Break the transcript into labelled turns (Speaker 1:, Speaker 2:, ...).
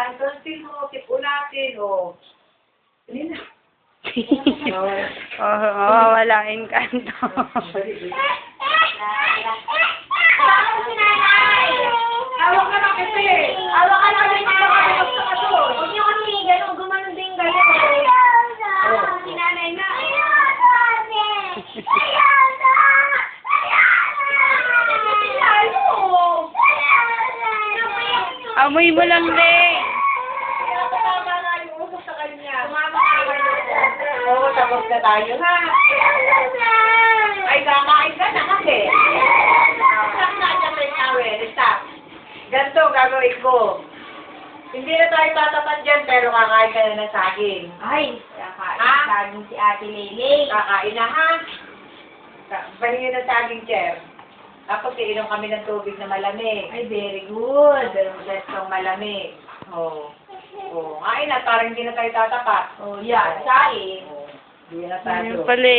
Speaker 1: ang tonsil mo, tipulatin, o. Hindi na.
Speaker 2: Mawawalain ka ito.
Speaker 1: Hawak ka na kasi. Hawak ka na kasi.
Speaker 3: Huwag niyo kami ganun, gumanon din kayo. Si nanay na.
Speaker 2: Amoy mo lang, Leng.
Speaker 1: Tama na yung usap sa kanya. Tumama ka kayo. Oo, tapos na tayo, ha? Ay, kakain ka na kasi. Stop na dyan may towel. Stop. Ganito gagawin ko. Hindi na tayo tatapat dyan, pero kakain ka na ng saging.
Speaker 3: Ay, kakain saging si Ate Lele.
Speaker 1: Kakain na, ha? Bahingin ng saging, Chair. Tapos iinom kami ng tubig na malamig.
Speaker 3: Ay, very good.
Speaker 1: Gustong malamig. Oo. Oo. Kain na, parang hindi na tayo tatapat.
Speaker 3: Oh, yan, sain.
Speaker 1: Oo. Hindi na tayo.
Speaker 2: Ayun pala